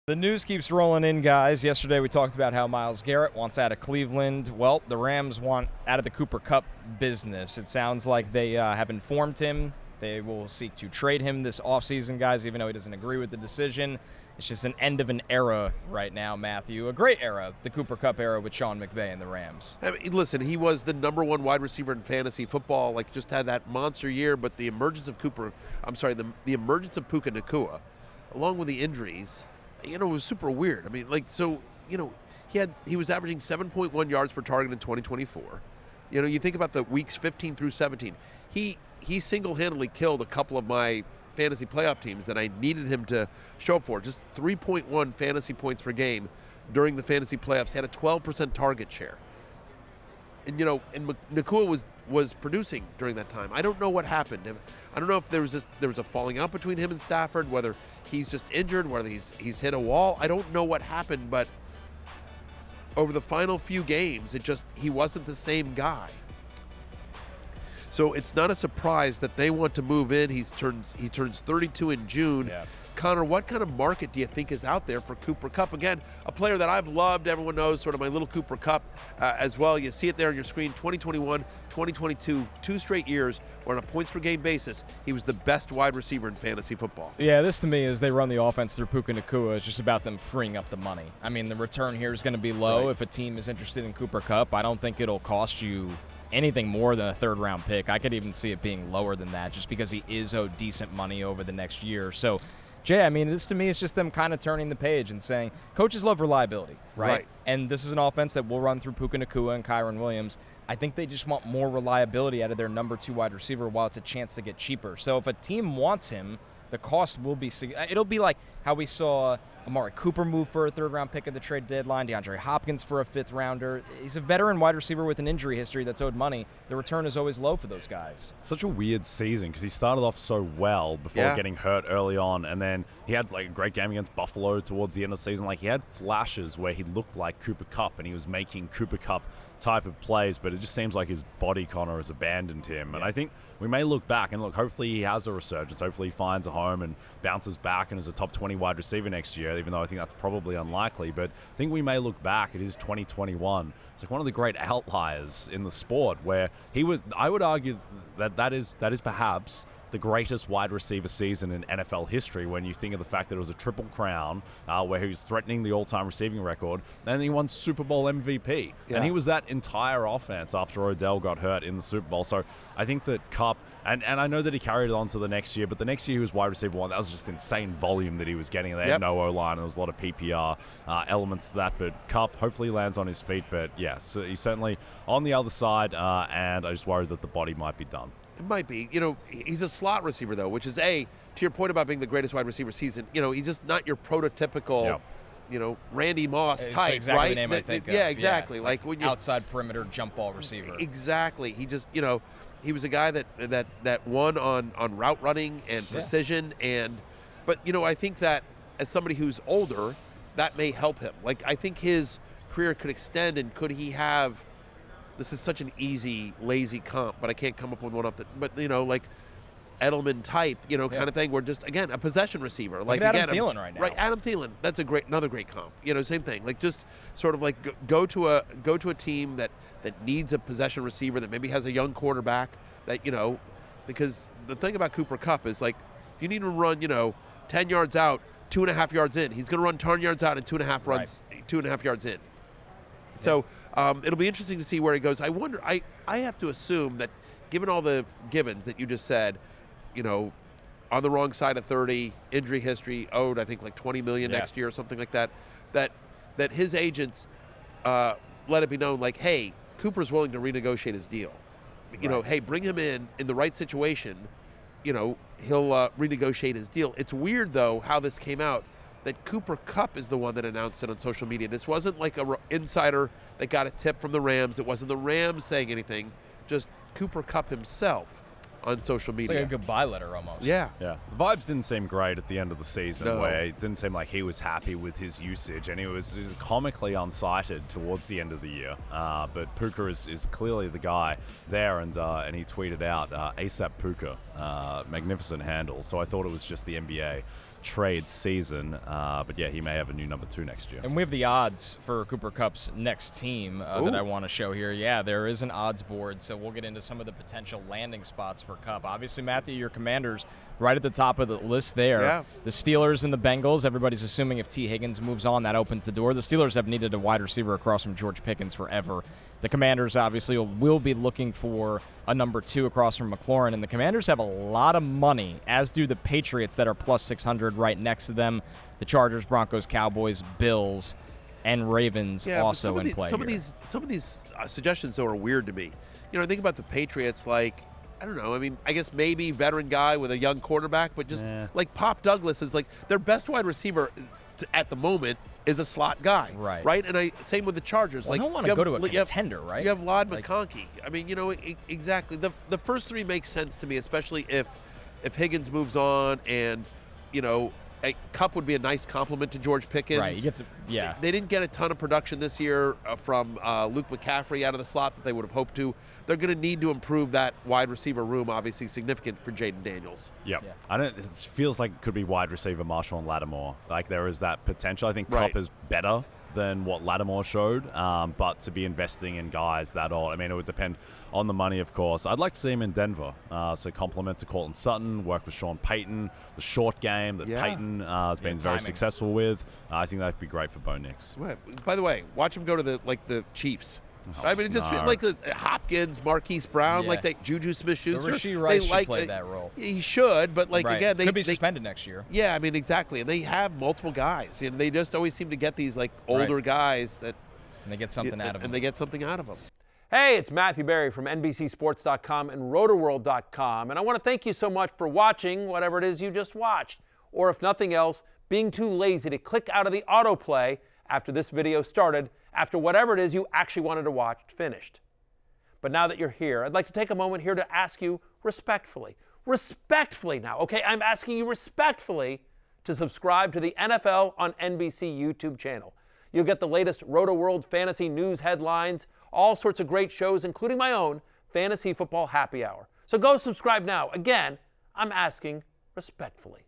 The news keeps rolling in, guys. Yesterday we talked about how Myles Garrett wants out of Cleveland. Well, the Rams want out of the Cooper Kupp business. It sounds like they have informed him. They will seek to trade him this offseason, guys, even though he doesn't agree with the decision. It's just an end of an era right now, Matthew. A great era, the Cooper Kupp era with Sean McVay and the Rams. I mean, listen, he was the number one wide receiver in fantasy football, just had that monster year, but the emergence of the emergence of Puka Nacua, along with the injuries, it was super weird. I mean, he was averaging 7.1 yards per target in 2024. You think about the weeks 15 through 17. He single-handedly killed a couple of my fantasy playoff teams that I needed him to show up for. Just 3.1 fantasy points per game during the fantasy playoffs. He had a 12% target share. And Nacua was producing during that time. I don't know what happened. I don't know if there was a falling out between him and Stafford, whether he's just injured, whether he's hit a wall. I don't know what happened, but over the final few games, he wasn't the same guy. So it's not a surprise that they want to move in. He turns 32 in June. Yeah. Connor, what kind of market do you think is out there for Cooper Kupp? Again, a player that I've loved. Everyone knows sort of my little Cooper Kupp as well. You see it there on your screen, 2021, 2022, 2 straight years where on a points-per-game basis, he was the best wide receiver in fantasy football. Yeah, this to me is they run the offense through Puka Nacua. It's just about them freeing up the money. I mean, the return here is going to be low. Right. If a team is interested in Cooper Kupp, I don't think it'll cost you anything more than a third-round pick. I could even see it being lower than that just because he is owed decent money over the next year. So, Jay, I mean, this to me is just them kind of turning the page and saying, coaches love reliability, right? And this is an offense that will run through Puka Nacua and Kyren Williams. I think they just want more reliability out of their number 2 wide receiver while it's a chance to get cheaper. So if a team wants him, the cost will be – it'll be like how we saw Amari Cooper move for a third-round pick at the trade deadline, DeAndre Hopkins for a fifth-rounder. He's a veteran wide receiver with an injury history that's owed money. The return is always low for those guys. Such a weird season because he started off so well before getting hurt early on, and then he had a great game against Buffalo towards the end of the season. He had flashes where he looked like Cooper Kupp, and he was making Cooper Kupp type of plays, but it just seems like his body, Connor, has abandoned him. And I think we may look back and hopefully he has a resurgence. Hopefully he finds a home and bounces back and is a top 20 wide receiver next year, even though I think that's probably unlikely. But I think we may look back at his 2021. It's one of the great outliers in the sport where he was, I would argue that is perhaps the greatest wide receiver season in NFL history when you think of the fact that it was a triple crown where he was threatening the all-time receiving record, and he won Super Bowl MVP. Yeah. And he was that entire offense after Odell got hurt in the Super Bowl. So I think that Kupp, and I know that he carried it on to the next year, but the next year he was wide receiver 1. That was just insane volume that he was getting. They had no O-line, and there was a lot of PPR elements to that. But Kupp hopefully lands on his feet. But yes, he's certainly on the other side, and I just worry that the body might be done. It might be. He's a slot receiver, though, which is, to your point about being the greatest wide receiver season, he's just not your prototypical, Randy Moss type, exactly right? The name I think of. Yeah, exactly. Like when outside perimeter jump ball receiver. Exactly. He just, he was a guy that won on route running and precision. But I think that as somebody who's older, that may help him. I think his career could extend, and could he have – this is such an easy, lazy comp, but I can't come up with one off the. But Edelman type, kind of thing. Where just again a possession receiver, Adam Thielen right now. Right, Adam Thielen. That's another great comp. Same thing. Just sort of go to a team that needs a possession receiver that maybe has a young quarterback that because the thing about Cooper Kupp is if you need to run 10 yards out, 2.5 yards in, he's going to run 10 yards out and 2.5 yards in. So it'll be interesting to see where he goes. I wonder. I have to assume that, given all the givens that you just said, on the wrong side of 30, injury history, owed I think $20 million next year or something like that. That his agents let it be known hey, Cooper's willing to renegotiate his deal. Hey, bring him in the right situation. He'll renegotiate his deal. It's weird though how this came out. That Cooper Kupp is the one that announced it on social media. This wasn't a insider that got a tip from the Rams. It wasn't the Rams saying anything. Just Cooper Kupp himself on social media. It's like a goodbye letter almost. Yeah. The vibes didn't seem great at the end of the season, No. where it didn't seem like he was happy with his usage, and he was comically unsighted towards the end of the year. But Puka is clearly the guy there, and he tweeted out ASAP Puka, magnificent handle. So I thought it was just the NBA trade season. But yeah, he may have a new number 2 next year. And we have the odds for Cooper Kupp's next team that I want to show here. Yeah, there is an odds board, so we'll get into some of the potential landing spots for Kupp. Obviously, Matthew, your Commanders right at the top of the list there. Yeah. The Steelers and the Bengals, everybody's assuming if T. Higgins moves on, that opens the door. The Steelers have needed a wide receiver across from George Pickens forever. The Commanders obviously will be looking for a number 2 across from McLaurin, and the Commanders have a lot of money, as do the Patriots that are plus 600 right next to them. The Chargers, Broncos, Cowboys, Bills, and Ravens also in play. Some of these suggestions, though, are weird to me. You know, think about the Patriots, like, I don't know. I mean, I guess maybe veteran guy with a young quarterback, but just like Pop Douglas is like their best wide receiver at the moment is a slot guy, right? And same with the Chargers. Well, I don't want to go to a contender, right? You have Ladd McConkey. I mean, you know, exactly. The first 3 make sense to me, especially if Higgins moves on, and you know, Kupp would be a nice compliment to George Pickens. Right, he gets They didn't get a ton of production this year from Luke McCaffrey out of the slot that they would have hoped to. They're going to need to improve that wide receiver room, obviously significant for Jaden Daniels. Yep. Yeah. It feels like it could be wide receiver Marshall and Lattimore. Like there is that potential. I think Kupp is better than what Lattimore showed, but to be investing in guys that old, I mean, it would depend on the money, of course. I'd like to see him in Denver, so compliment to Cortland Sutton, work with Sean Payton, the short game that Payton has been very successful with. I think that'd be great for Bo Nix. By the way, watch him go to the Chiefs. I mean, it just feels like the Hopkins, Marquise Brown, like that Juju Smith-Schuster. Rasheed Rice should play that role. He should, but again, they could be suspended next year. Yeah, I mean, exactly. And they have multiple guys, and they just always seem to get these like older guys that. And they get something out of them. And they get something out of them. Hey, it's Matthew Berry from NBCSports.com and RotoWorld.com, and I want to thank you so much for watching whatever it is you just watched, or if nothing else, being too lazy to click out of the autoplay after this video started, after whatever it is you actually wanted to watch finished. But now that you're here, I'd like to take a moment here to ask you respectfully now, okay? I'm asking you respectfully to subscribe to the NFL on NBC YouTube channel. You'll get the latest RotoWorld fantasy news headlines, all sorts of great shows, including my own Fantasy Football Happy Hour. So go subscribe now. Again, I'm asking respectfully.